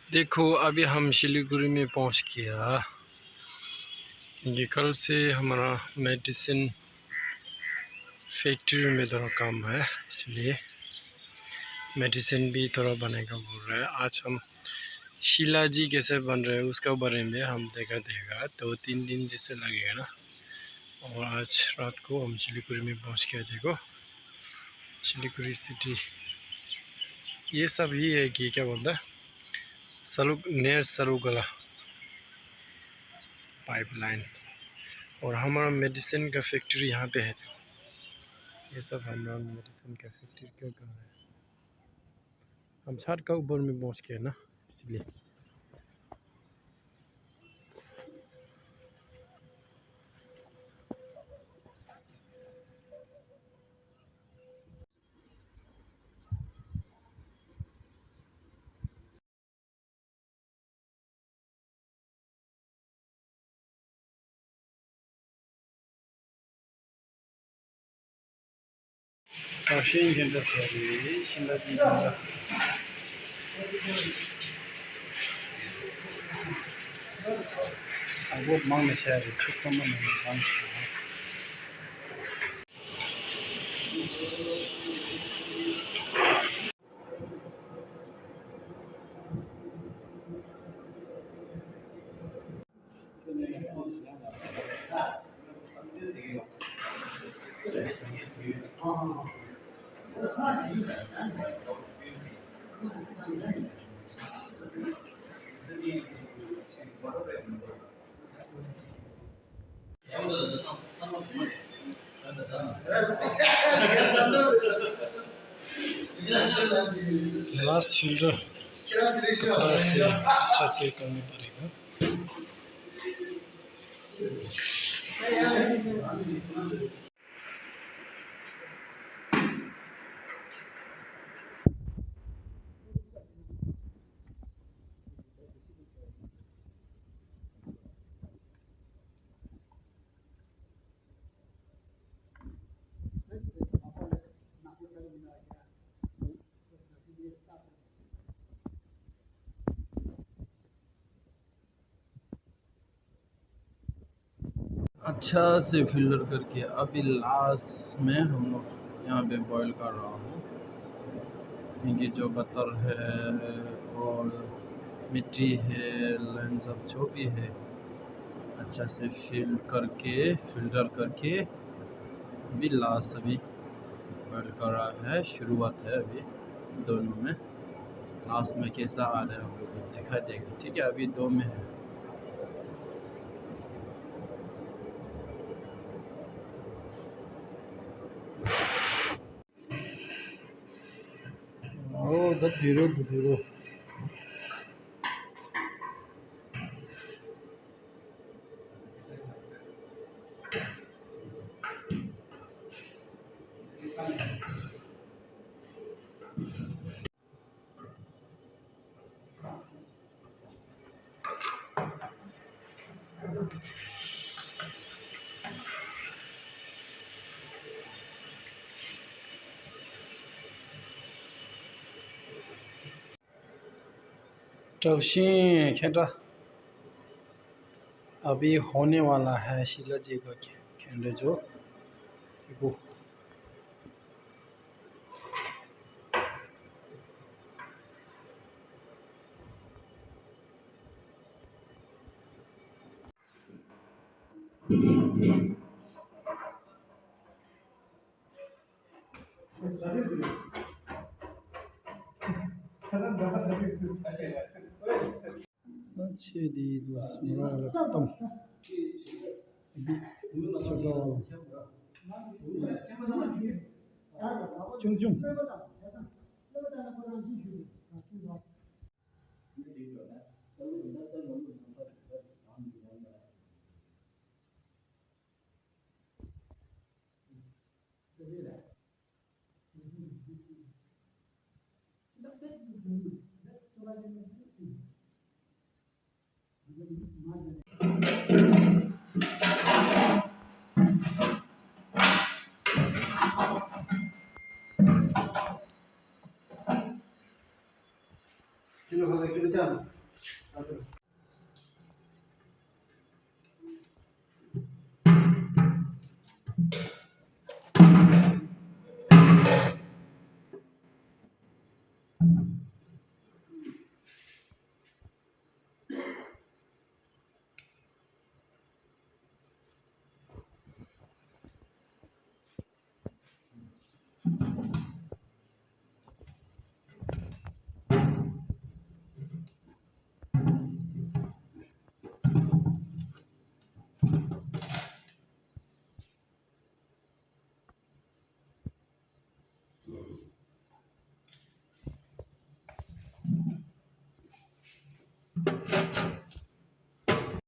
देखो अभी हम सिलीगुड़ी में पहुंच गया, क्योंकि कल से हमारा मेडिसिन फैक्ट्री में थोड़ा काम है, इसलिए मेडिसिन भी थोड़ा बनेगा बोल रहा है। आज हम शिलाजी कैसे बन रहे हैं उसका बारे में हम देगा 2-3 दिन जैसे लगेगा ना। और आज रात को हम सिलीगुड़ी में पहुंच गया। देखो सिलीगुड़ी सिटी, ये सब ही है कि क्या बोलता है, सरुगला पाइपलाइन। और हमारा मेडिसिन का फैक्ट्री यहाँ पे है। ये सब हमारा मेडिसिन का फैक्ट्री क्यों कर रहे हैं, हम छत का ऊपर में पहुँच गए ना, इसलिए। ग्लास फिल्टर अच्छा से करना पड़ेगा। अच्छा से फिल्टर करके अभी लास्ट में हम लोग यहाँ पे बॉईल कर रहा हूँ, क्योंकि जो बटर है और मिट्टी है, लैंड सब जो भी है अच्छा से फिल्टर करके अभी लास्ट अभी बॉईल कर रहा है। शुरुआत है अभी दोनों में, लास्ट में कैसा आ रहा है हम लोग देखा देगा। ठीक है, अभी 2 में है। धीरे खेड़ा अभी होने वाला है। शीला जी का खेंडे जो वो अच्छे दी दूसरा लगतम चुम चुम किलो